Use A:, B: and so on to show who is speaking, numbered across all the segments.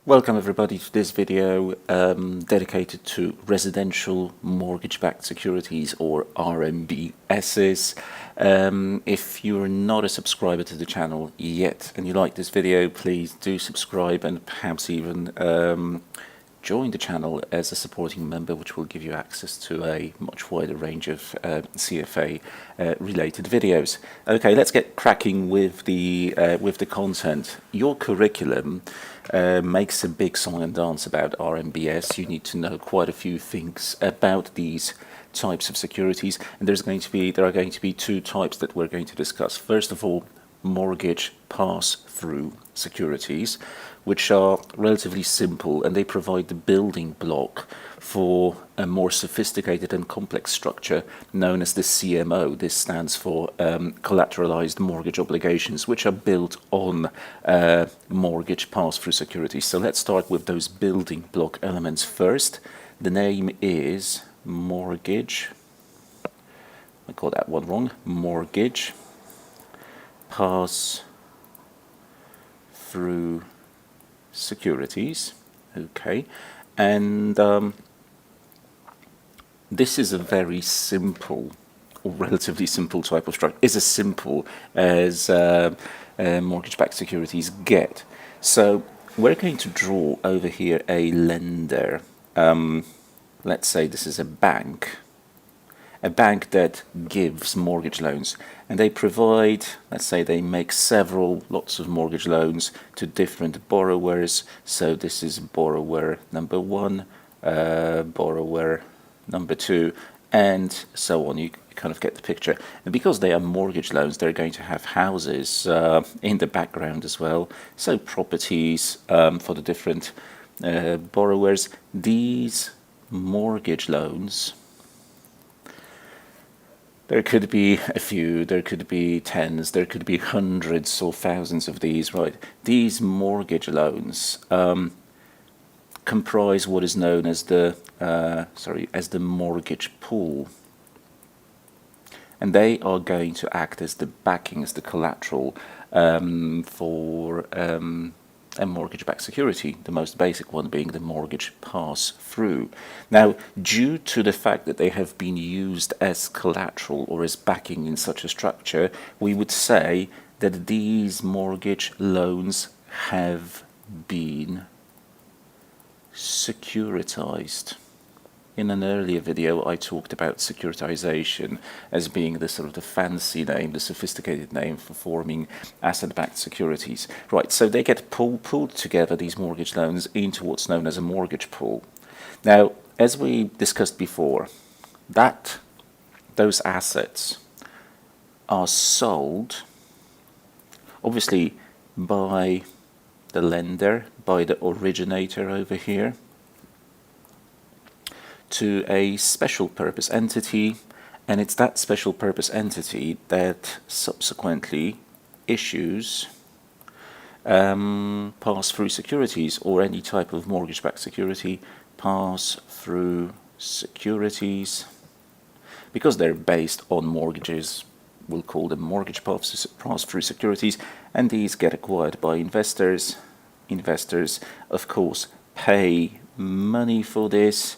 A: Welcome everybody to this video dedicated to residential mortgage-backed securities, or RMBSs. If you're not a subscriber to the channel yet and you like this video, please do subscribe and perhaps even join the channel as a supporting member, which will give you access to a much wider range of CFA related videos. Okay, let's get cracking with the content. Your curriculum makes a big song and dance about RMBS. You need to know quite a few things about these types of securities, and there are going to be two types that we're going to discuss. First of all, mortgage pass-through securities, which are relatively simple, and they provide the building block for a more sophisticated and complex structure known as the CMO. This stands for collateralized mortgage obligations, which are built on mortgage pass-through securities. So let's start with those building block elements first. The name is mortgage. I got that one wrong. Mortgage pass-through securities. Okay, and this is a very simple, or relatively simple type of structure. Is as simple as mortgage-backed securities get. So we're going to draw over here a lender. Let's say this is a bank that gives mortgage loans, and they provide, let's say they make lots of mortgage loans to different borrowers. So this is borrower number one, borrower number two, and so on. You kind of get the picture. And because they are mortgage loans, they're going to have houses in the background as well, so properties for the different borrowers. These mortgage loans, there could be a few, there could be tens, there could be hundreds or thousands of these, right? These mortgage loans comprise what is known as the mortgage pool. And they are going to act as the backing, as the collateral for a mortgage-backed security, the most basic one being the mortgage pass-through. Now, due to the fact that they have been used as collateral or as backing in such a structure, we would say that these mortgage loans have been securitized. In an earlier video, I talked about securitization as being the sort of the fancy name, the sophisticated name for forming asset-backed securities. Right, so they get pulled together, these mortgage loans, into what's known as a mortgage pool. Now, as we discussed before, those assets are sold, obviously, by the lender, by the originator over here, to a special purpose entity, and it's that special purpose entity that subsequently issues pass-through securities, or any type of mortgage-backed security. Pass-through securities, because they're based on mortgages, we'll call them mortgage pass-through securities, and these get acquired by investors. Investors, of course, pay money for this,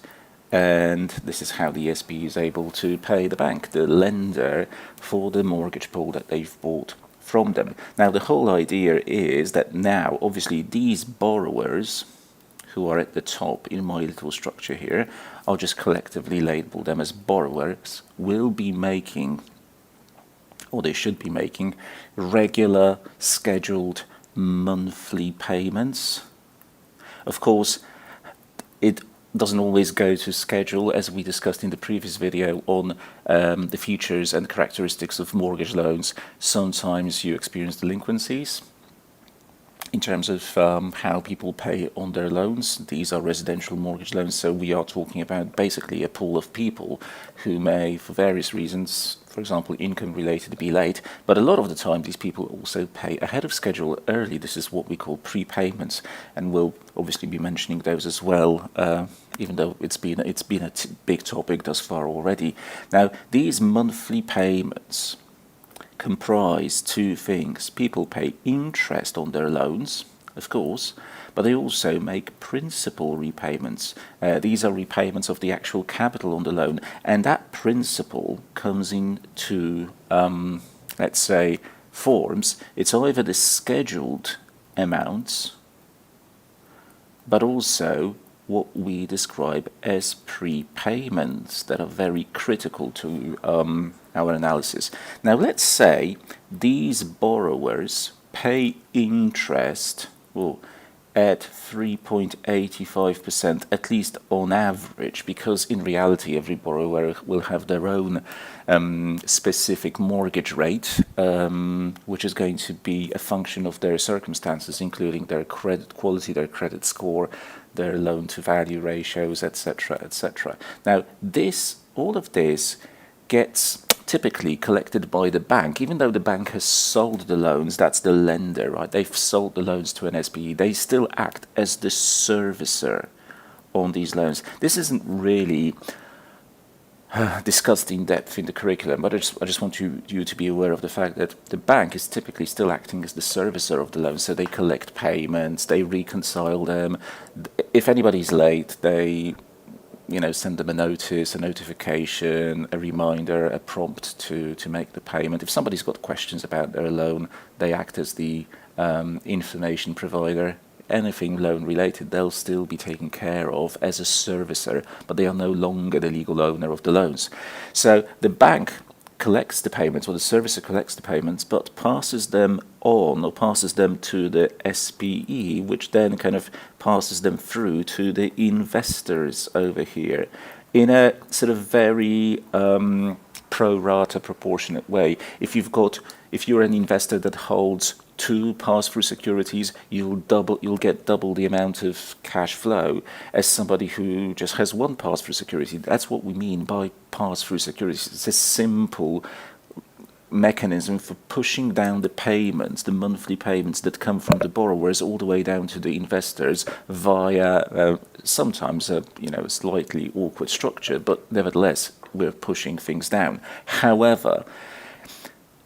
A: and this is how the SB is able to pay the bank, the lender, for the mortgage pool that they've bought from them. Now, the whole idea is that now, obviously, these borrowers who are at the top in my little structure here, I'll just collectively label them as borrowers, will be making, or they should be making, regular scheduled monthly payments. Of course, it doesn't always go to schedule, as we discussed in the previous video on the features and characteristics of mortgage loans. Sometimes you experience delinquencies in terms of how people pay on their loans. These are residential mortgage loans, so we are talking about basically a pool of people who may, for various reasons, for example, income related, be late, but a lot of the time these people also pay ahead of schedule early. This is what we call prepayments, and we'll obviously be mentioning those as well, even though it's been a big topic thus far already. Now, these monthly payments comprise two things. People pay interest on their loans, of course, but they also make principal repayments. These are repayments of the actual capital on the loan, and that principal comes in two, let's say, forms. It's either the scheduled amounts, but also what we describe as prepayments that are very critical to our analysis. Now let's say these borrowers pay interest at 3.85%, at least on average, because in reality every borrower will have their own specific mortgage rate, which is going to be a function of their circumstances, including their credit quality, their credit score, their loan-to-value ratios, etc., etc. Now, all of this gets typically collected by the bank, even though the bank has sold the loans. That's the lender, right? They've sold the loans to an SPE. They still act as the servicer on these loans. This isn't really discussed in depth in the curriculum, but I just want you to be aware of the fact that the bank is typically still acting as the servicer of the loans. So they collect payments, they reconcile them. If anybody's late, they send them a notice, a notification, a reminder, a prompt to make the payment. If somebody's got questions about their loan, they act as the information provider. Anything loan related, they'll still be taken care of as a servicer, but they are no longer the legal owner of the loans. So the bank collects the payments, or the servicer collects the payments, but passes them on, or passes them to the SPE, which then kind of passes them through to the investors over here in a sort of very pro rata proportionate way. If you're an investor that holds 2 pass-through securities, you'll get double the amount of cash flow as somebody who just has 1 pass-through security. That's what we mean by pass-through securities. It's a simple mechanism for pushing down the payments, the monthly payments that come from the borrowers all the way down to the investors via sometimes a slightly awkward structure, but nevertheless we're pushing things down. However,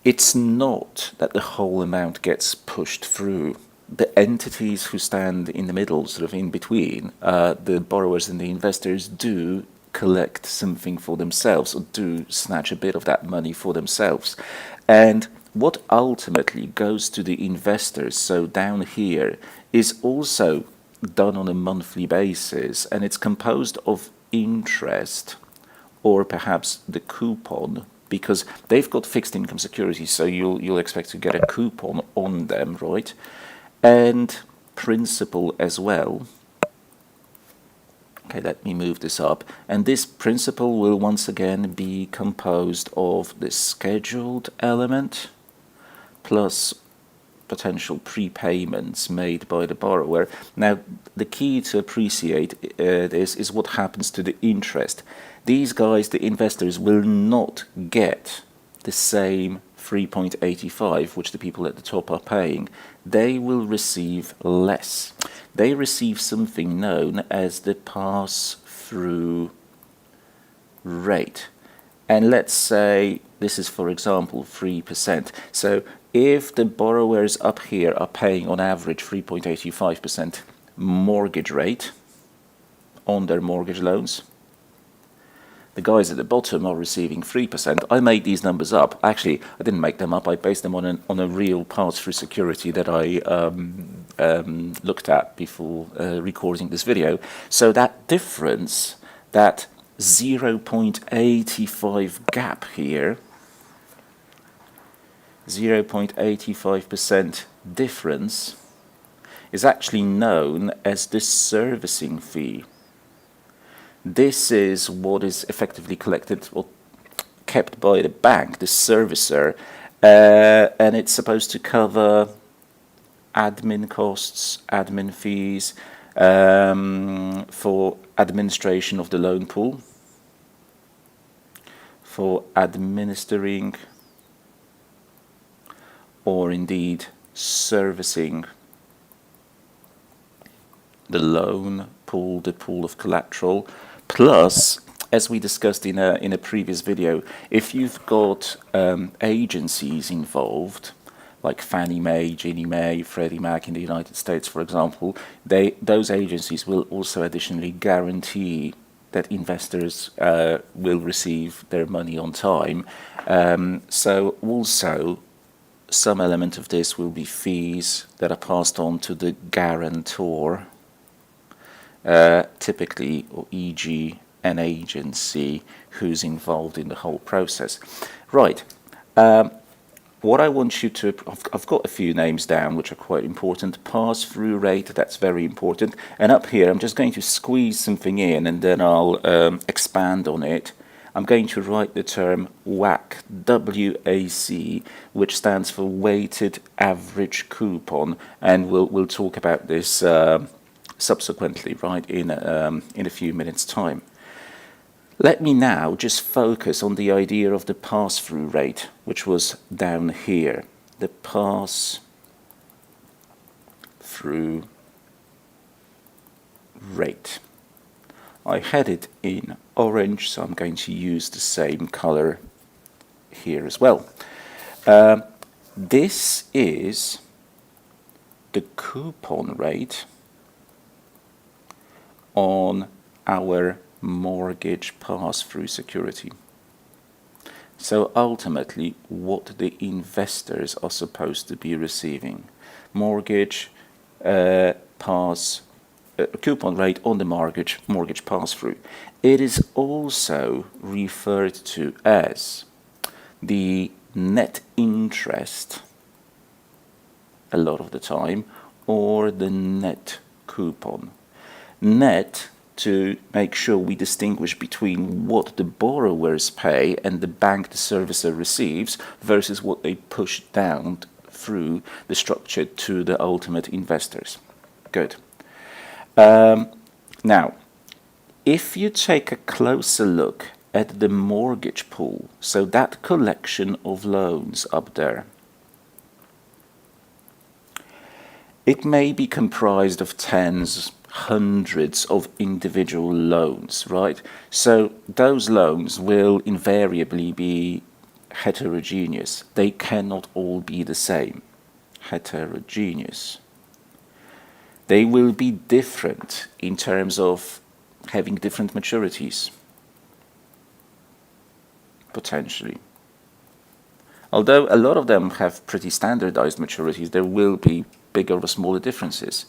A: it's not that the whole amount gets pushed through. The entities who stand in the middle, sort of in between, the borrowers and the investors, do collect something for themselves, or do snatch a bit of that money for themselves. And what ultimately goes to the investors, so down here, is also done on a monthly basis, and it's composed of interest, or perhaps the coupon, because they've got fixed income securities, so you'll expect to get a coupon on them, right? And principal as well. Okay, let me move this up. And this principal will once again be composed of the scheduled element plus potential prepayments made by the borrower. Now, the key to appreciate this is what happens to the interest. These guys, the investors, will not get the same 3.85, which the people at the top are paying. They will receive less. They receive something known as the pass-through rate. And let's say this is, for example, 3%. So if the borrowers up here are paying on average 3.85% mortgage rate on their mortgage loans, the guys at the bottom are receiving 3%. I made these numbers up. Actually, I didn't make them up. I based them on a real pass-through security that I looked at before recording this video. So that difference, that 0.85 gap here, 0.85% difference, is actually known as the servicing fee. This is what is effectively collected or kept by the bank, the servicer, and it's supposed to cover admin costs, admin fees, for administration of the loan pool, for administering or indeed servicing the loan pool, the pool of collateral. Plus, as we discussed in a previous video, if you've got agencies involved, like Fannie Mae, Ginnie Mae, Freddie Mac in the United States, for example, those agencies will also additionally guarantee that investors will receive their money on time. So also some element of this will be fees that are passed on to the guarantor, typically, or e.g. an agency who's involved in the whole process. Right. What I want you to, I've got a few names down which are quite important. Pass-through rate, that's very important. And up here, I'm just going to squeeze something in and then I'll expand on it. I'm going to write the term WAC, W-A-C, which stands for Weighted Average Coupon, and we'll talk about this subsequently, right, in a few minutes' time. Let me now just focus on the idea of the pass-through rate, which was down here. The pass-through rate. I had it in orange, so I'm going to use the same color here as well. This is the coupon rate on our mortgage pass-through security. So ultimately, what the investors are supposed to be receiving. Mortgage coupon rate on the mortgage pass-through. It is also referred to as the net interest a lot of the time, or the net coupon. Net, to make sure we distinguish between what the borrowers pay and the bank, the servicer, receives versus what they push down through the structure to the ultimate investors. Good. Now, if you take a closer look at the mortgage pool, so that collection of loans up there, it may be comprised of tens, hundreds of individual loans, right? So those loans will invariably be heterogeneous. They cannot all be the same. Heterogeneous. They will be different in terms of having different maturities, potentially. Although a lot of them have pretty standardized maturities, there will be bigger or smaller differences.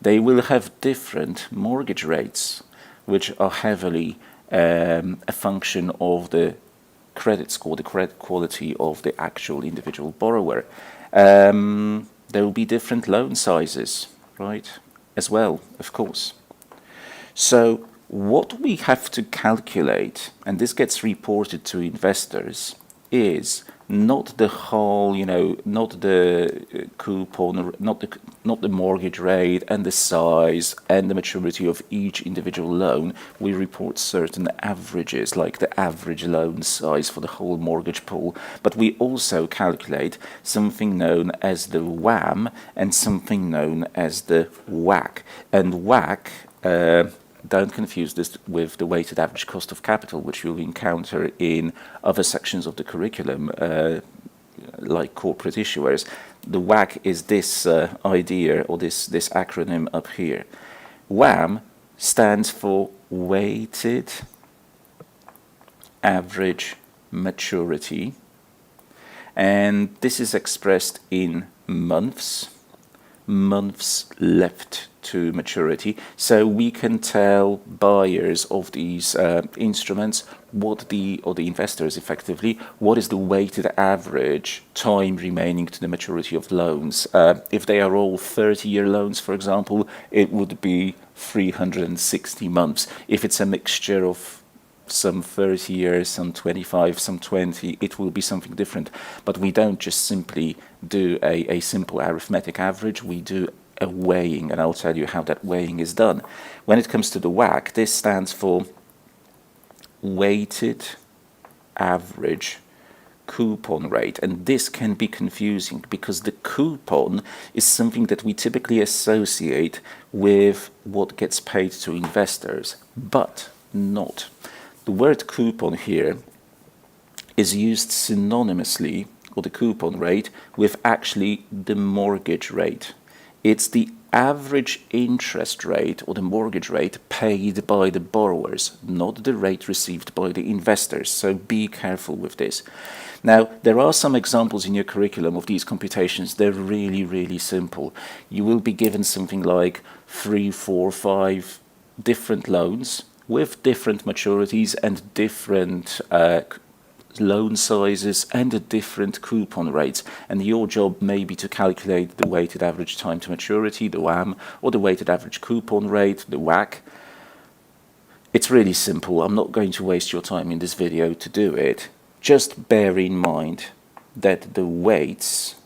A: They will have different mortgage rates, which are heavily a function of the credit score, the credit quality of the actual individual borrower. There will be different loan sizes, right, as well, of course. So what we have to calculate, and this gets reported to investors, is not the whole, not the coupon, not the mortgage rate and the size and the maturity of each individual loan. We report certain averages, like the average loan size for the whole mortgage pool. But we also calculate something known as the WAM and something known as the WAC. And WAC, don't confuse this with the weighted average cost of capital, which you'll encounter in other sections of the curriculum, like corporate issuers. The WAC is this idea, or this acronym up here. WAM stands for Weighted Average Maturity, and this is expressed in months left to maturity, so we can tell buyers of these instruments or the investors effectively, what is the weighted average time remaining to the maturity of loans. If they are all 30-year loans, for example, it would be 360 months. If it's a mixture of some 30 years, some 25, some 20, it will be something different. But we don't just simply do a simple arithmetic average, we do a weighing, and I'll tell you how that weighing is done. When it comes to the WAC, this stands for Weighted Average Coupon Rate, and this can be confusing because the coupon is something that we typically associate with what gets paid to investors, but not. The word coupon here is used synonymously or the coupon rate with actually the mortgage rate. It's the average interest rate or the mortgage rate paid by the borrowers, not the rate received by the investors. So be careful with this. Now, there are some examples in your curriculum of these computations. They're really, really simple. You will be given something like 3, 4, 5 different loans with different maturities and different loan sizes and different coupon rates, and your job may be to calculate the weighted average time to maturity, the WAM, or the weighted average coupon rate, the WAC. It's really simple. I'm not going to waste your time in this video to do it. Just bear in mind that the weights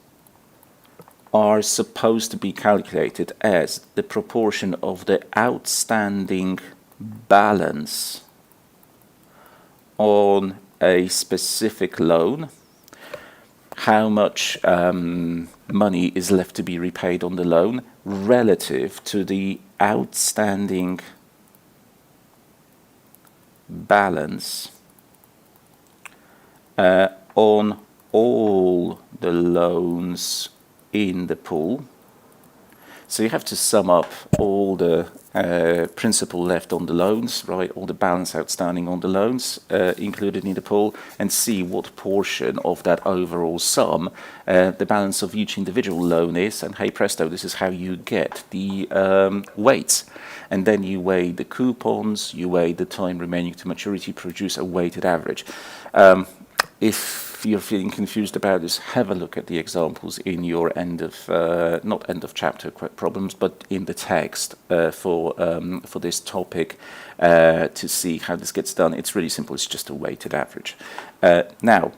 A: are supposed to be calculated as the proportion of the outstanding balance on a specific loan, how much money is left to be repaid on the loan relative to the outstanding balance on all the loans in the pool. So you have to sum up all the principal left on the loans, right? All the balance outstanding on the loans included in the pool, and see what portion of that overall sum the balance of each individual loan is. And hey presto, this is how you get the weights. And then you weigh the coupons, you weigh the time remaining to maturity, produce a weighted average. If you're feeling confused about this, have a look at the examples in your not end of chapter problems, but in the text for this topic to see how this gets done. It's really simple. It's just a weighted average. Now,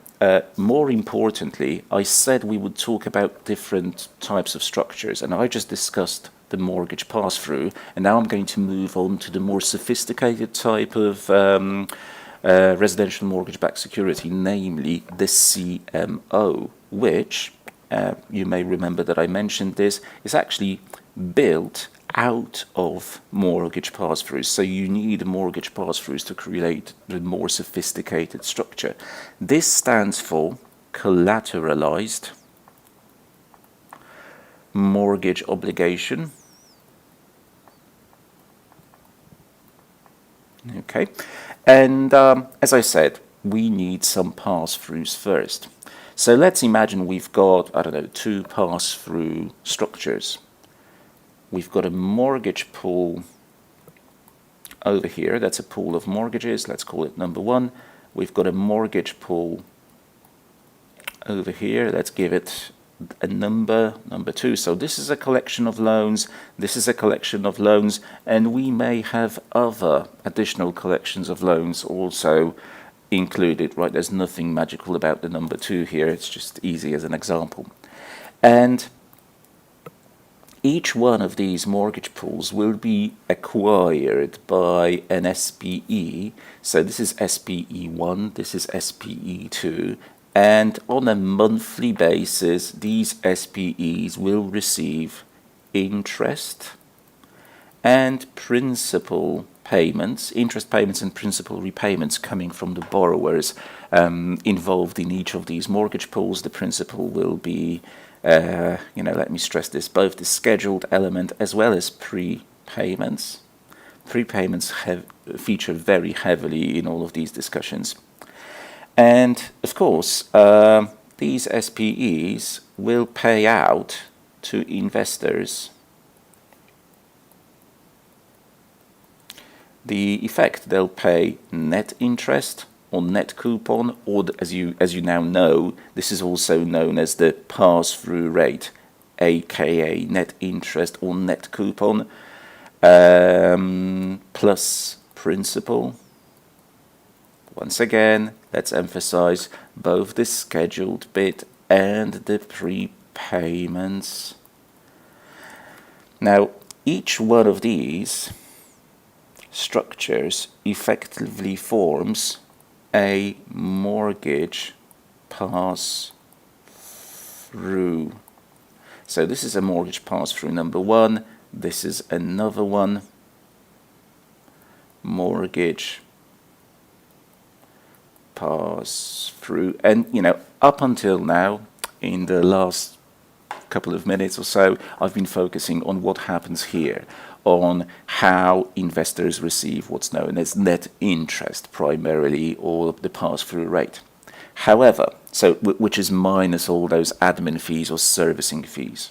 A: more importantly, I said we would talk about different types of structures, and I just discussed the mortgage pass-through, and now I'm going to move on to the more sophisticated type of residential mortgage-backed security, namely the CMO, which, you may remember that I mentioned this, is actually built out of mortgage pass-throughs. So you need mortgage pass-throughs to create the more sophisticated structure. This stands for collateralized mortgage obligation. Okay. And as I said, we need some pass-throughs first. So let's imagine we've got, I don't know, 2 pass-through structures. We've got a mortgage pool over here. That's a pool of mortgages. Let's call it number 1. We've got a mortgage pool over here. Let's give it a number 2. So this is a collection of loans, this is a collection of loans, and we may have other additional collections of loans also included, right? There's nothing magical about the number 2 here, it's just easy as an example. And each one of these mortgage pools will be acquired by an SPE. So this is SPE1, this is SPE2, and on a monthly basis, these SPEs will receive interest and principal payments, interest payments and principal repayments coming from the borrowers involved in each of these mortgage pools. The principal will be, let me stress this, both the scheduled element as well as prepayments. Prepayments feature very heavily in all of these discussions. And of course, these SPEs will pay out to investors the effect. They'll pay net interest or net coupon, or as you now know, this is also known as the pass-through rate, aka net interest or net coupon, plus principal. Once again, let's emphasize both the scheduled bit and the prepayments. Now, each one of these structures effectively forms a mortgage pass-through. So this is a mortgage pass-through number 1. This is another one. Mortgage pass through. And, up until now, in the last couple of minutes or so, I've been focusing on what happens here, on how investors receive what's known as net interest primarily, or the pass-through rate. However, which is minus all those admin fees or servicing fees.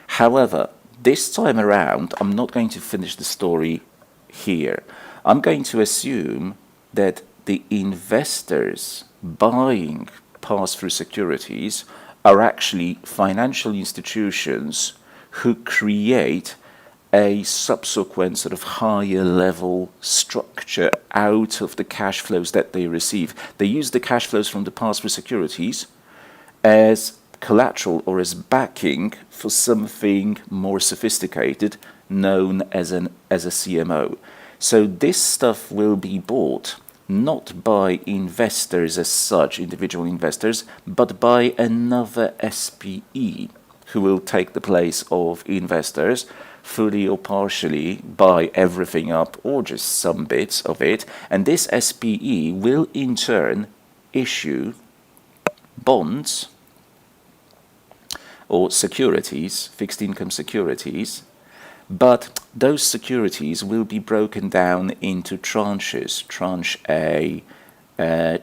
A: However, this time around, I'm not going to finish the story here. I'm going to assume that the investors buying pass-through securities are actually financial institutions who create a subsequent sort of higher level structure out of the cash flows that they receive. They use the cash flows from the pass-through securities as collateral or as backing for something more sophisticated known as a CMO. So this stuff will be bought not by investors as such, individual investors, but by another SPE who will take the place of investors, fully or partially buy everything up or just some bits of it, and this SPE will in turn issue bonds or securities, fixed income securities, but those securities will be broken down into tranches, tranche A,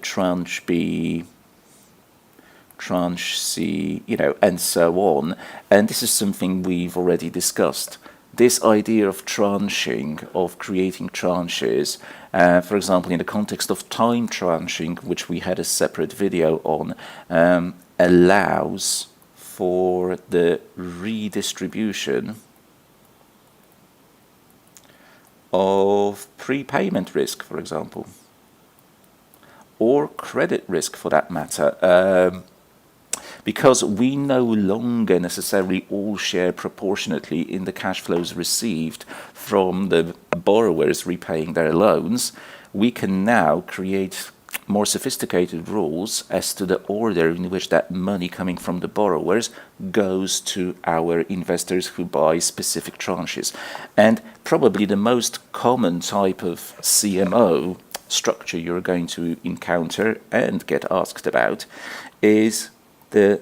A: tranche B, tranche C, and so on. And this is something we've already discussed. This idea of tranching, of creating tranches, for example, in the context of time tranching, which we had a separate video on, allows for the redistribution of prepayment risk, for example, or credit risk for that matter, because we no longer necessarily all share proportionately in the cash flows received from the borrowers repaying their loans. We can now create more sophisticated rules as to the order in which that money coming from the borrowers goes to our investors who buy specific tranches. And probably the most common type of CMO structure you're going to encounter and get asked about is the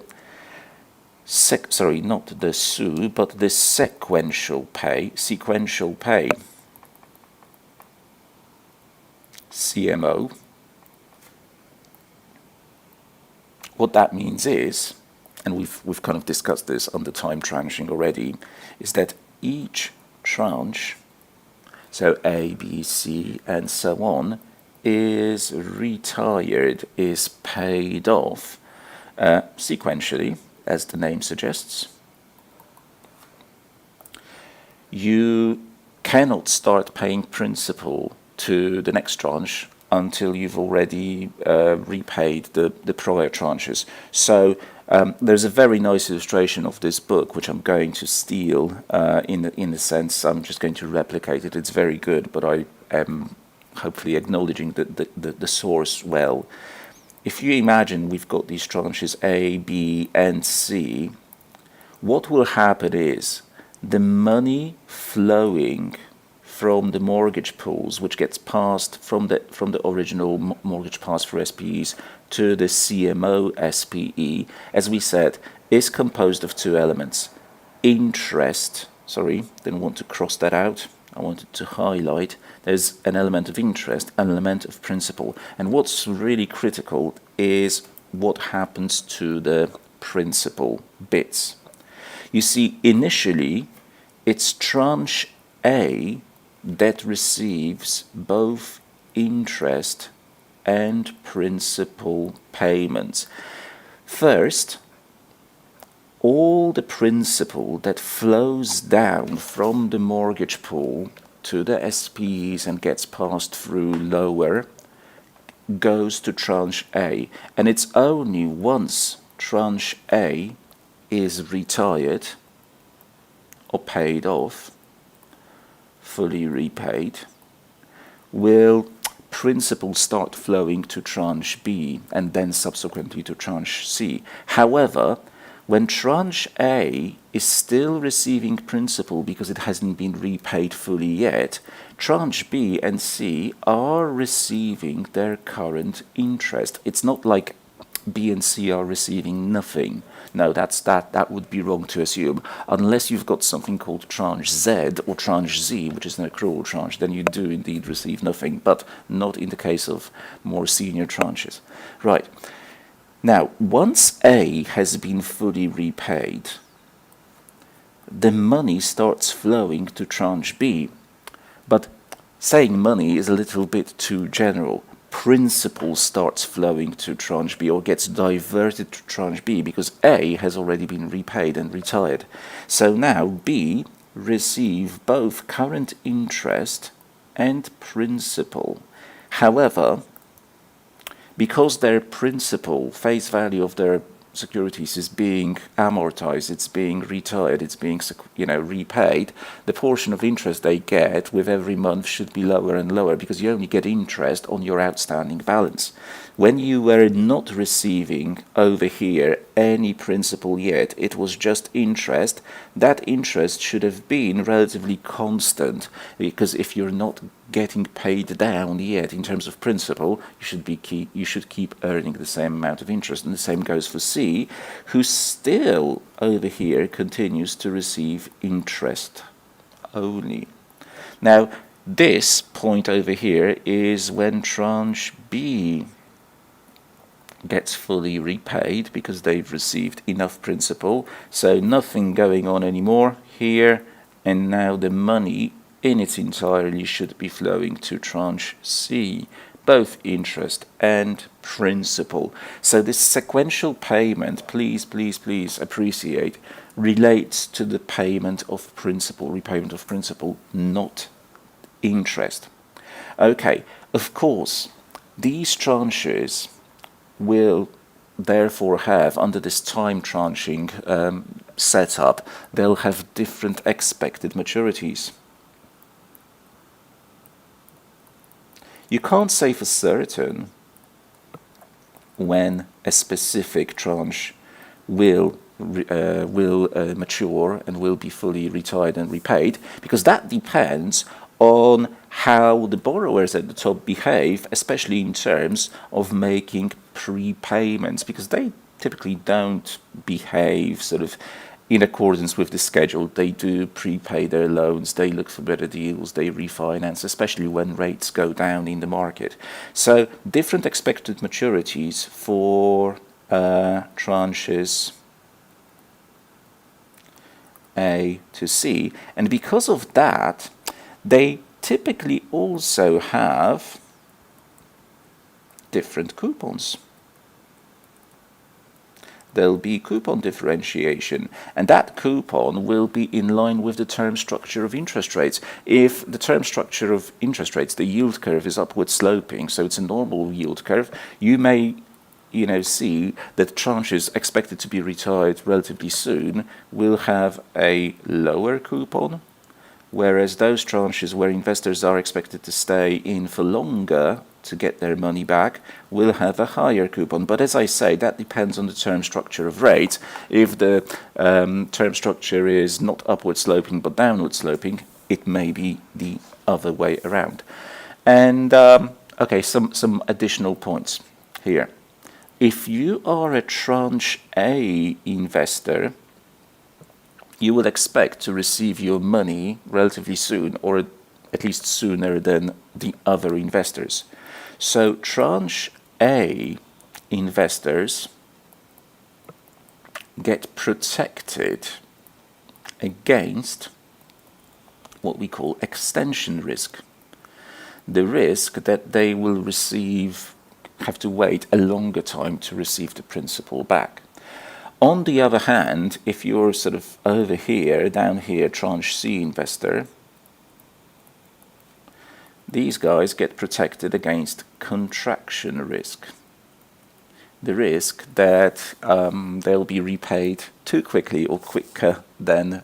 A: not the SU, but the sequential pay CMO. What that means is, and we've kind of discussed this on the time tranching already, is that each tranche, so A, B, C, and so on, is retired, is paid off sequentially, as the name suggests. You cannot start paying principal to the next tranche until you've already repaid the prior tranches. So there's a very nice illustration of this book, which I'm going to steal in a sense. I'm just going to replicate it. It's very good, but I am hopefully acknowledging the source well. If you imagine we've got these tranches A, B, and C, what will happen is the money flowing from the mortgage pools, which gets passed from the original mortgage pass-through SPEs to the CMO SPE, as we said, is composed of two elements. Interest, didn't want to cross that out, I wanted to highlight. There's an element of interest, an element of principal. And what's really critical is what happens to the principal bits. You see, initially, it's tranche A that receives both interest and principal payments. First, all the principal that flows down from the mortgage pool to the SPEs and gets passed through lower goes to tranche A. And it's only once tranche A is retired or paid off, fully repaid, will principal start flowing to tranche B and then subsequently to tranche C. However, When tranche A is still receiving principal because it hasn't been repaid fully yet, tranche B and C are receiving their current interest. It's not like B and C are receiving nothing. No, that would be wrong to assume. Unless you've got something called tranche Z or tranche Z, which is an accrual tranche, then you do indeed receive nothing, but not in the case of more senior tranches. Right. Now, once A has been fully repaid, the money starts flowing to tranche B. But saying money is a little bit too general. Principal starts flowing to tranche B or gets diverted to tranche B because A has already been repaid and retired. So now B receive both current interest and principal. However, because their principal, face value of their securities is being amortized, it's being retired, it's being repaid, the portion of interest they get with every month should be lower and lower because you only get interest on your outstanding balance. When you were not receiving over here any principal yet, it was just interest, that interest should have been relatively constant because if you're not getting paid down yet in terms of principal, you should keep earning the same amount of interest. And the same goes for C, who still over here continues to receive interest only. Now, this point over here is when tranche B gets fully repaid because they've received enough principal, so nothing going on anymore here, and now the money in its entirety should be flowing to tranche C, both interest and principal. So this sequential payment, please appreciate, relates to the payment of principal, repayment of principal, not interest. Okay, of course, these tranches will therefore have, under this time tranching setup, they'll have different expected maturities. You can't say for certain when a specific tranche will mature and will be fully retired and repaid, because that depends on how the borrowers at the top behave, especially in terms of making prepayments, because they typically don't behave sort of in accordance with the schedule. They do prepay their loans, they look for better deals, they refinance, especially when rates go down in the market. So different expected maturities for tranches A to C, and because of that, they typically also have different coupons. There'll be coupon differentiation, and that coupon will be in line with the term structure of interest rates. If the term structure of interest rates, the yield curve, is upward sloping, so it's a normal yield curve, you may see that tranches expected to be retired relatively soon will have a lower coupon, whereas those tranches where investors are expected to stay in for longer to get their money back will have a higher coupon. But as I say, that depends on the term structure of rates. If the term structure is not upward sloping but downward sloping, it may be the other way around. And okay, some additional points here. If you are a tranche A investor, you would expect to receive your money relatively soon, or at least sooner than the other investors. So tranche A investors get protected against what we call extension risk. The risk that they will have to wait a longer time to receive the principal back. On the other hand, if you're sort of over here, down here, tranche C investor, these guys get protected against contraction risk. The risk that they'll be repaid too quickly or quicker than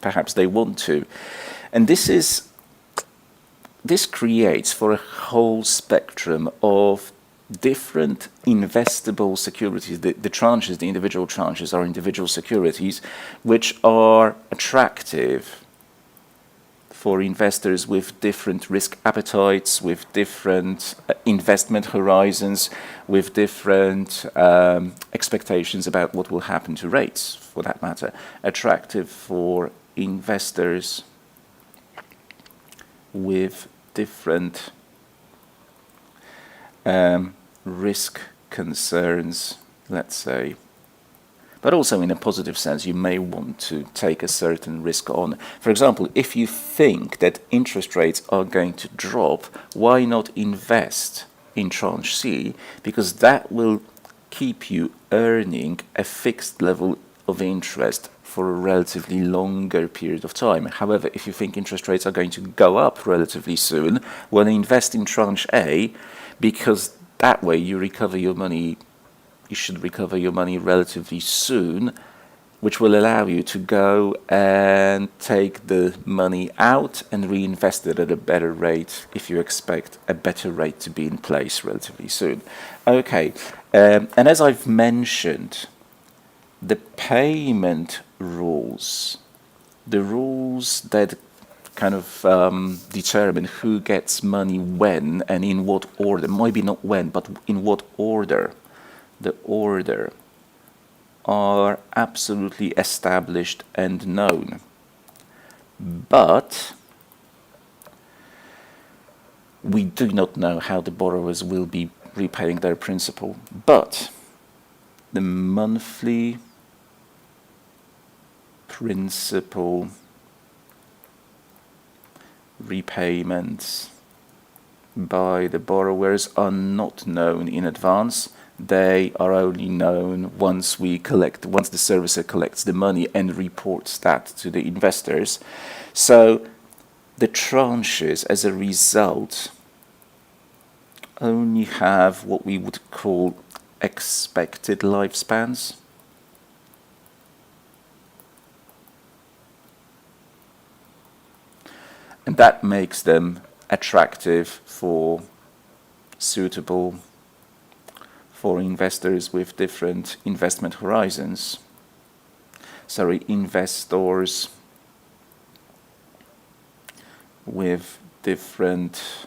A: perhaps they want to. And this creates for a whole spectrum of different investable securities. The tranches, the individual tranches, are individual securities which are attractive for investors with different risk appetites, with different investment horizons, with different expectations about what will happen to rates, for that matter. Attractive for investors with different risk concerns, let's say. But also in a positive sense, you may want to take a certain risk on. For example, if you think that interest rates are going to drop, why not invest in tranche C? Because that will keep you earning a fixed level of interest for a relatively longer period of time. However, if you think interest rates are going to go up relatively soon, well, invest in tranche A, because that way you recover your money. You should recover your money relatively soon, which will allow you to go and take the money out and reinvest it at a better rate if you expect a better rate to be in place relatively soon. Okay, and as I've mentioned, the payment rules, the rules that kind of determine who gets money when and in what order, maybe not when, but in what order, the order, are absolutely established and known. But we do not know how the borrowers will be repaying their principal. But the monthly principal repayments by the borrowers are not known in advance. They are only known once the servicer collects the money and reports that to the investors. So the tranches, as a result, only have what we would call expected lifespans. And that makes them attractive suitable for investors with different investment horizons. Investors with different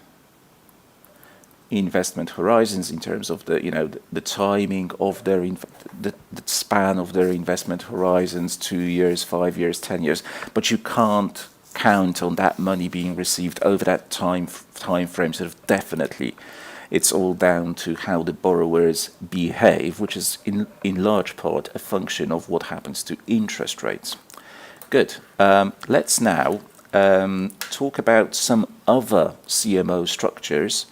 A: investment horizons in terms of the timing of the span of their investment horizons, 2 years, 5 years, 10 years. But you can't count on that money being received over that time frame, sort of definitely. It's all down to how the borrowers behave, which is in large part a function of what happens to interest rates. Good. Let's now talk about some other CMO structures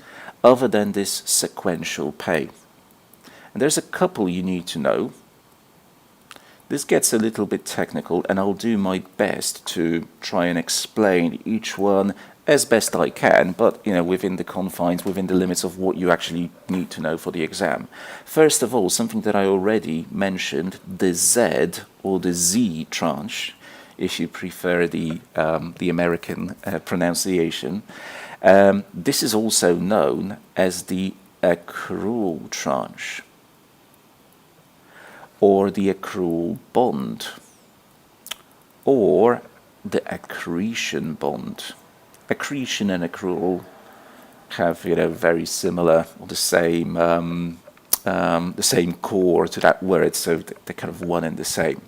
A: other than this sequential pay. And there's a couple you need to know. This gets a little bit technical, and I'll do my best to try and explain each one as best I can, but within the confines, within the limits of what you actually need to know for the exam. First of all, something that I already mentioned, the Z or the Z tranche, if you prefer the American pronunciation. This is also known as the accrual tranche or the accrual bond or the accretion bond. Accretion and accrual have very similar or the same core to that word, so they're kind of one and the same.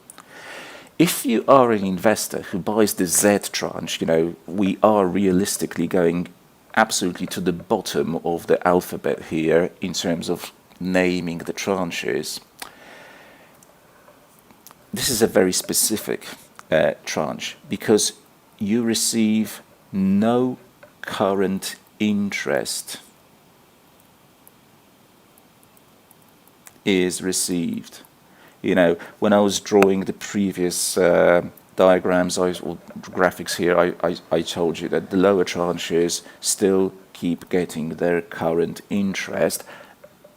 A: If you are an investor who buys the Z tranche, we are realistically going absolutely to the bottom of the alphabet here in terms of naming the tranches. This is a very specific tranche because you receive no current interest is received. When I was drawing the previous diagrams or graphics here, I told you that the lower tranches still keep getting their current interest,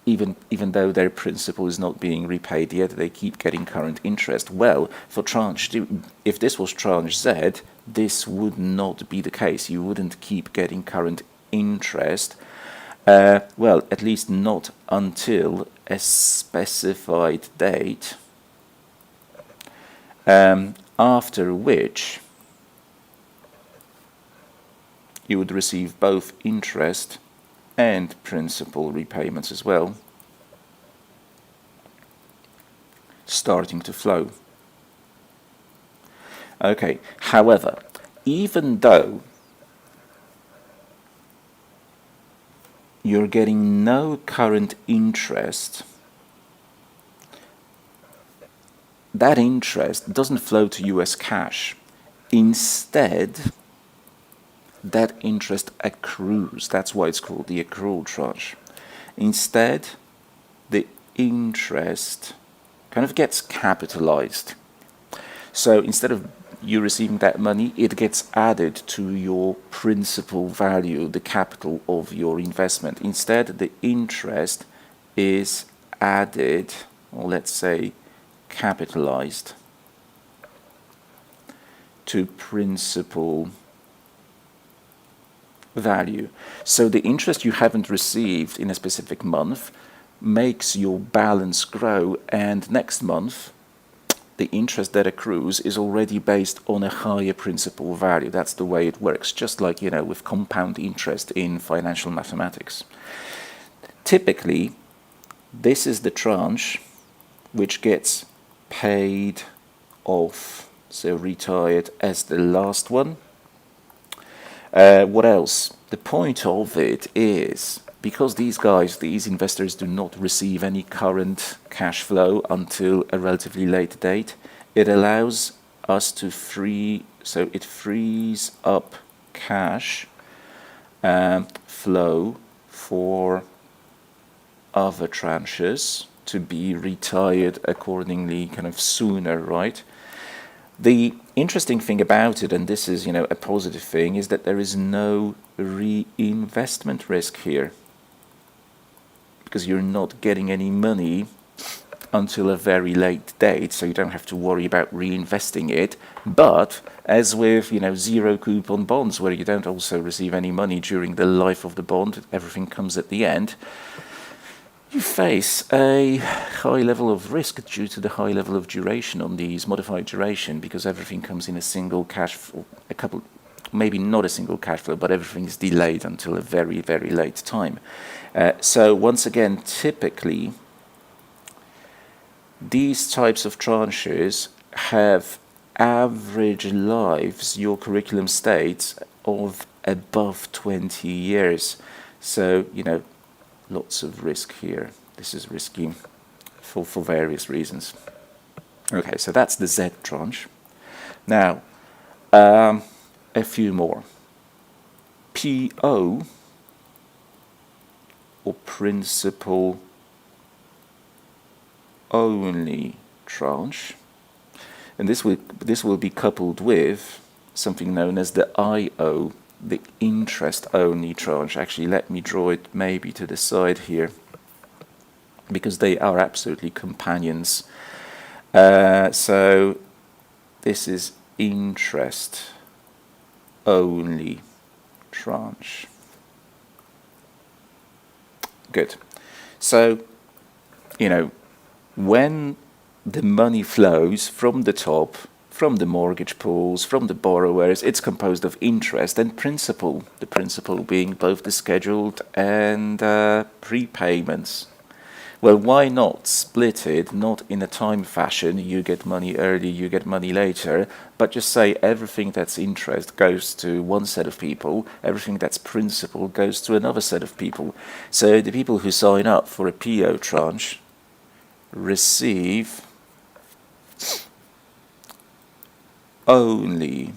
A: even though their principal is not being repaid yet, they keep getting current interest. Well, for tranche D, if this was tranche Z, this would not be the case. You wouldn't keep getting current interest Well, at least not until a specified date, after which you would receive both interest and principal repayments as well, starting to flow. Okay, however, even though you're getting no current interest, that interest doesn't flow to US cash. Instead, that interest accrues. That's why it's called the accrual tranche. Instead, the interest kind of gets capitalized. So instead of you receiving that money, it gets added to your principal value, the capital of your investment. Instead, the interest is added, or let's say capitalized, to principal value. So the interest you haven't received in a specific month makes your balance grow, and next month the interest that accrues is already based on a higher principal value. That's the way it works, just like, you know, with compound interest in financial mathematics. Typically, this is the tranche which gets paid off, so retired as the last one. What else? The point of it is, because these investors do not receive any current cash flow until a relatively late date, it allows us to so it frees up cash flow for other tranches to be retired accordingly, kind of sooner, right? The interesting thing about it, and this is, you know, a positive thing, is that there is no reinvestment risk here, because you're not getting any money until a very late date, so you don't have to worry about reinvesting it. But as with, you know, zero coupon bonds, where you don't also receive any money during the life of the bond, everything comes at the end, you face a high level of risk due to the high level of duration on these, modified duration, because everything comes in a single cash flow, maybe not a single cash flow, but everything is delayed until a very, very late time. So once again, typically, these types of tranches have average lives, your curriculum states, of above 20 years. So, you know, lots of risk here. This is risky for various reasons. Okay, so that's the Z tranche. Now, a few more. PO, or principal only tranche, and this will be coupled with something known as the IO, the interest only tranche. Actually, let me draw it maybe to the side here, because they are absolutely companions. So this is interest only tranche. Good. So, you know, when the money flows from the top, from the mortgage pools, from the borrowers, it's composed of interest and principal, the principal being both the scheduled and prepayments. Well, why not split it, not in a time fashion, you get money early, you get money later, but just say everything that's interest goes to one set of people, everything that's principal goes to another set of people. So the people who sign up for a PO tranche receive only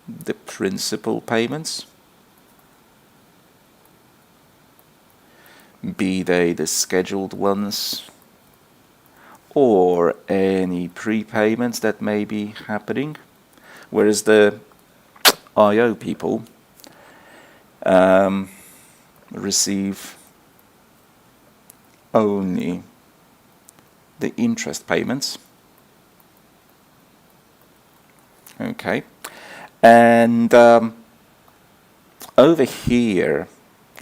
A: the principal payments, be they the scheduled ones or any prepayments that may be happening, whereas the IO people receive only the interest payments. Okay, and over here,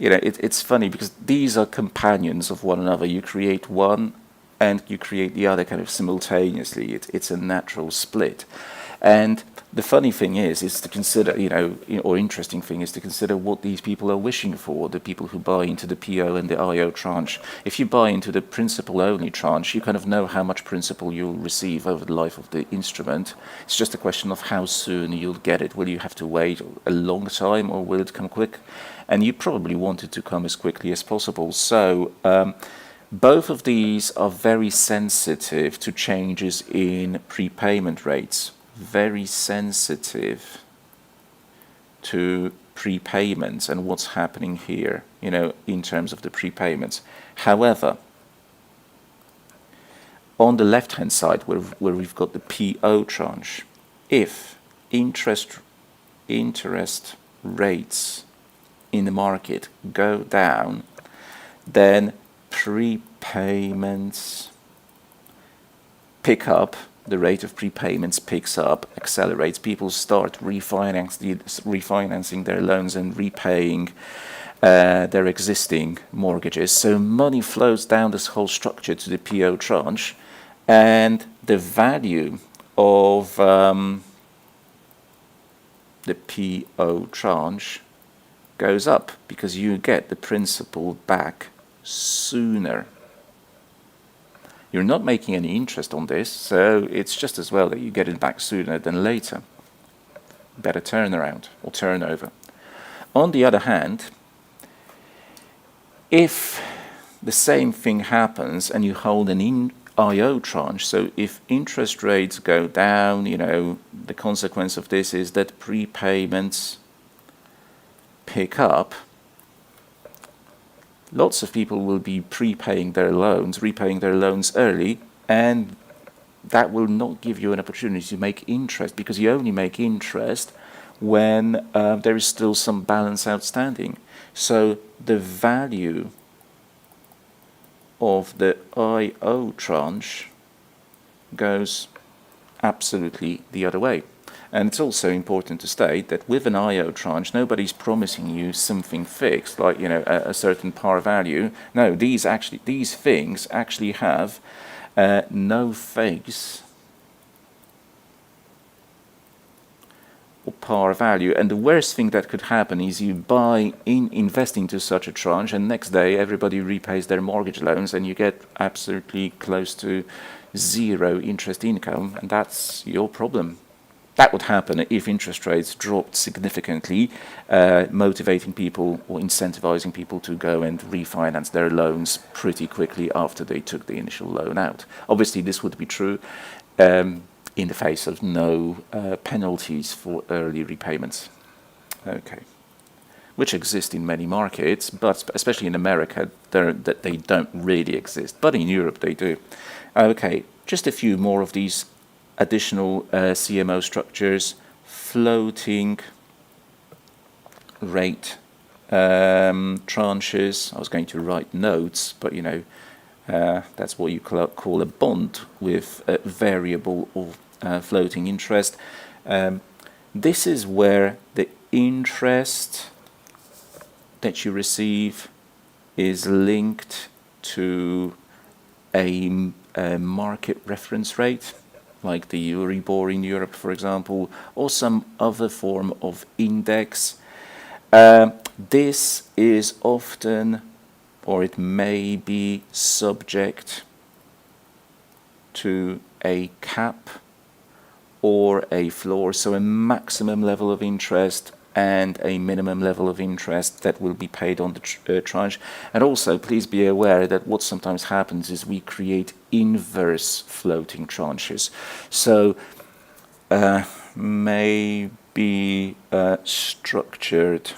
A: it's funny because these are companions of one another. You create one and you create the other kind of simultaneously. It's a natural split. And the funny thing is to consider, or interesting thing is to consider what these people are wishing for, the people who buy into the PO and the IO tranche. If you buy into the principal-only tranche, you kind of know how much principal you'll receive over the life of the instrument. It's just a question of how soon you'll get it. Will you have to wait a long time, or will it come quick? And you probably want it to come as quickly as possible. So both of these are very sensitive to changes in prepayment rates. Very sensitive to prepayments and what's happening here, in terms of the prepayments. However, on the left-hand side, where we've got the PO tranche, if interest rates in the market go down, then prepayments pick up. The rate of prepayments picks up, accelerates. People start refinancing their loans and repaying their existing mortgages. So money flows down this whole structure to the PO tranche, and the value of the PO tranche goes up because you get the principal back sooner. You're not making any interest on this, so it's just as well that you get it back sooner than later. Better turnaround or turnover. On the other hand, if the same thing happens and you hold an IO tranche, so if interest rates go down, the consequence of this is that prepayments pick up. Lots of people will be repaying their loans early, and that will not give you an opportunity to make interest, because you only make interest when there is still some balance outstanding. So the value of the IO tranche goes absolutely the other way. And it's also important to state that with an IO tranche, nobody's promising you something fixed, like a certain par value. No, these things actually have no face or par value. And the worst thing that could happen is you invest into such a tranche, and next day everybody repays their mortgage loans, and you get absolutely close to zero interest income, and that's your problem. That would happen if interest rates dropped significantly, motivating people or incentivizing people to go and refinance their loans pretty quickly after they took the initial loan out. Obviously, this would be true in the face of no penalties for early repayments. Okay. Which exist in many markets, but especially in America, they don't really exist. But in Europe, they do. Okay, just a few more of these additional CMO structures. Floating rate tranches. I was going to write notes, but that's what you call a bond with a variable or floating interest. This is where the interest that you receive is linked to a market reference rate, like the Euribor in Europe, for example, or some other form of index. This is often, or it may be, subject to a cap or a floor, so a maximum level of interest and a minimum level of interest that will be paid on the tranche. And also, please be aware that what sometimes happens is we create inverse floating tranches. So may be structured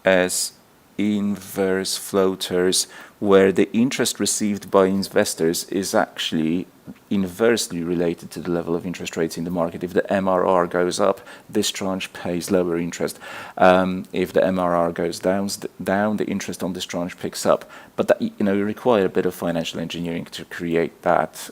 A: as inverse floaters, where the interest received by investors is actually inversely related to the level of interest rates in the market. If the MRR goes up, this tranche pays lower interest. If the MRR goes down, the interest on this tranche picks up. But that, you require a bit of financial engineering to create that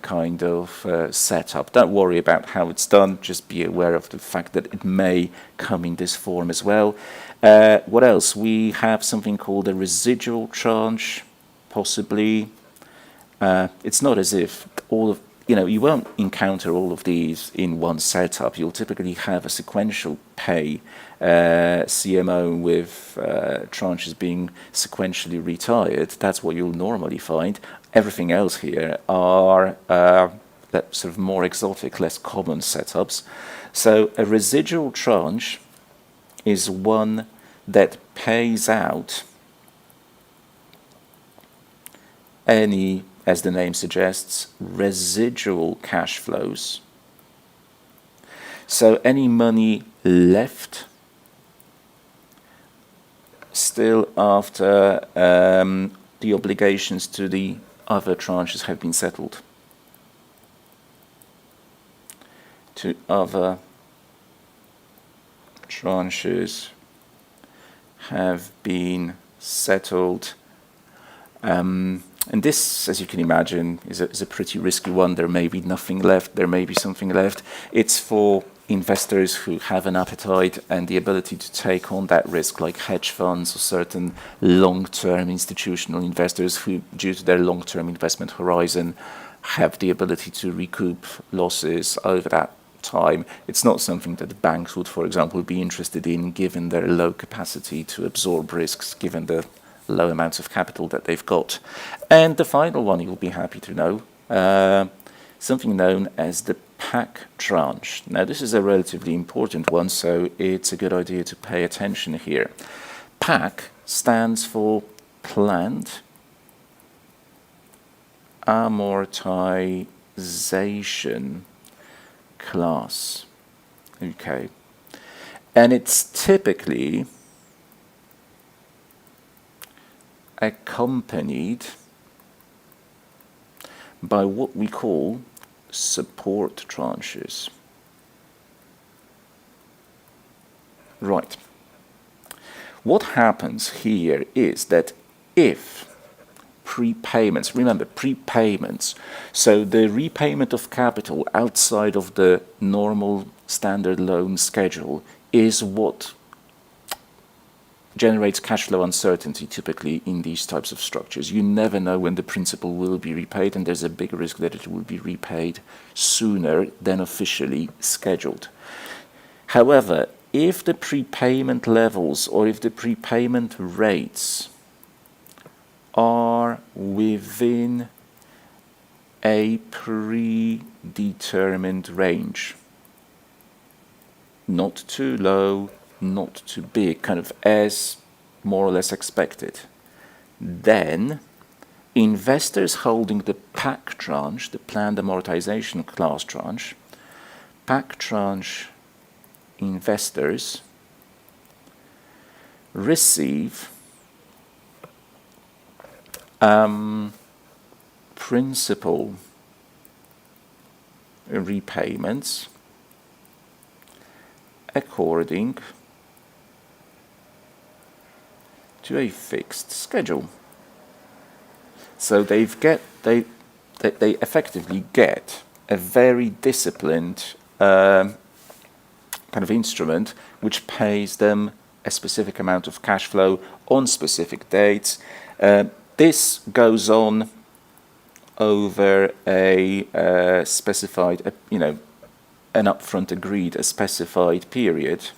A: kind of setup. Don't worry about how it's done. Just be aware of the fact that it may come in this form as well. What else? We have something called a residual tranche, possibly. It's not as if all of, you won't encounter all of these in one setup. You'll typically have a sequential pay CMO with tranches being sequentially retired. That's what you'll normally find. Everything else here are that sort of more exotic, less common setups. So a residual tranche is one that pays out any, as the name suggests, residual cash flows. So any money left still after the obligations to the other tranches have been settled. To other tranches have been settled. And this, as you can imagine, is a pretty risky one. There may be nothing left, there may be something left. It's for investors who have an appetite and the ability to take on that risk, like hedge funds or certain long-term institutional investors who, due to their long-term investment horizon, have the ability to recoup losses over that time. It's not something that the banks would, for example, be interested in, given their low capacity to absorb risks, given the low amounts of capital that they've got. And the final one you'll be happy to know, something known as the PAC tranche. Now, this is a relatively important one, so it's a good idea to pay attention here. PAC stands for Planned Amortization Class. Okay. And it's typically accompanied by what we call support tranches. Right. What happens here is that if prepayments, remember prepayments, so the repayment of capital outside of the normal standard loan schedule is what generates cash flow uncertainty typically in these types of structures. You never know when the principal will be repaid, and there's a big risk that it will be repaid sooner than officially scheduled. However, if the prepayment levels or if the prepayment rates are within a predetermined range, not too low, not too big, kind of as more or less expected, then investors holding the PAC tranche, the Planned Amortization Class tranche, PAC tranche investors receive principal repayments according to a fixed schedule. So they effectively get a very disciplined kind of instrument which pays them a specific amount of cash flow on specific dates. This goes on over a specified, an upfront agreed, a specified period.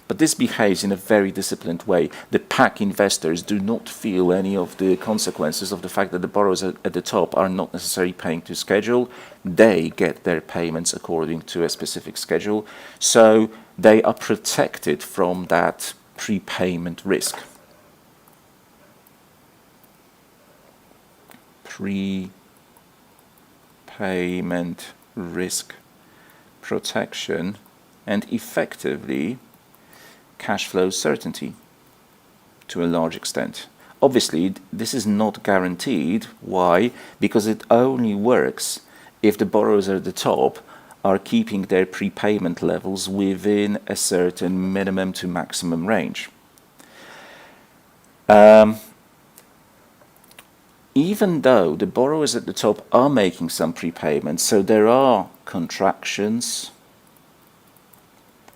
A: But this behaves in a very disciplined way. The PAC investors do not feel any of the consequences of the fact that the borrowers at the top are not necessarily paying to schedule. They get their payments according to a specific schedule. So they are protected from that prepayment risk. Prepayment risk protection and effectively cash flow certainty to a large extent. Obviously, this is not guaranteed. Why? Because it only works if the borrowers at the top are keeping their prepayment levels within a certain minimum to maximum range. Even though the borrowers at the top are making some prepayments, so there are contractions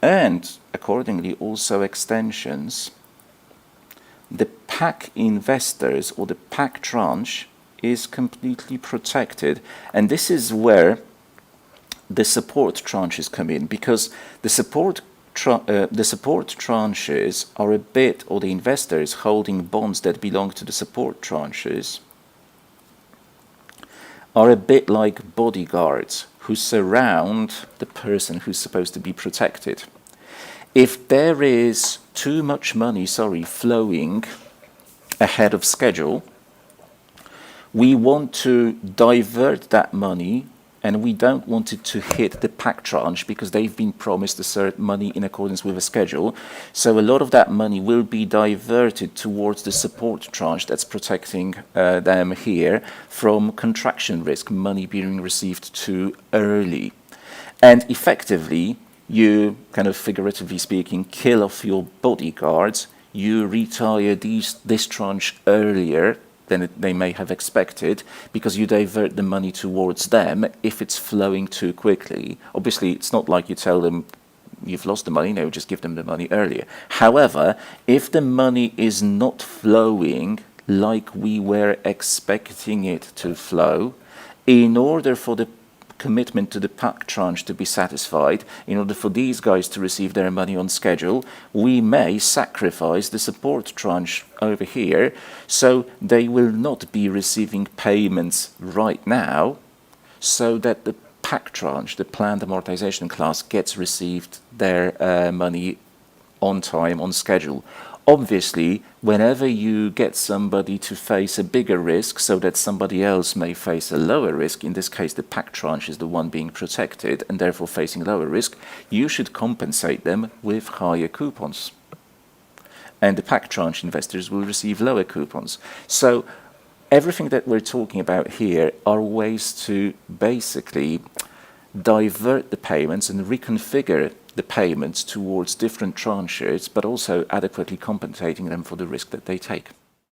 A: and accordingly also extensions, the PAC investors or the PAC tranche is completely protected. And this is where the support tranches come in, because the support tranches are a bit, or the investors holding bonds that belong to the support tranches are a bit like bodyguards who surround the person who's supposed to be protected. If there is too much money, flowing ahead of schedule, we want to divert that money, and we don't want it to hit the PAC tranche because they've been promised a certain money in accordance with a schedule. So a lot of that money will be diverted towards the support tranche that's protecting them here from contraction risk, money being received too early. And effectively, you, kind of figuratively speaking, kill off your bodyguards, you retire this tranche earlier than they may have expected, because you divert the money towards them if it's flowing too quickly. Obviously, it's not like you tell them you've lost the money, no, just give them the money earlier. However, if the money is not flowing like we were expecting it to flow, in order for the commitment to the PAC tranche to be satisfied, in order for these guys to receive their money on schedule, we may sacrifice the support tranche over here, so they will not be receiving payments right now, so that the PAC tranche, the planned amortization class, gets received their money on time, on schedule. Obviously, whenever you get somebody to face a bigger risk so that somebody else may face a lower risk, in this case the PAC tranche is the one being protected and therefore facing lower risk, you should compensate them with higher coupons. And the PAC tranche investors will receive lower coupons. So everything that we're talking about here are ways to basically divert the payments and reconfigure the payments towards different tranches, but also adequately compensating them for the risk that they take.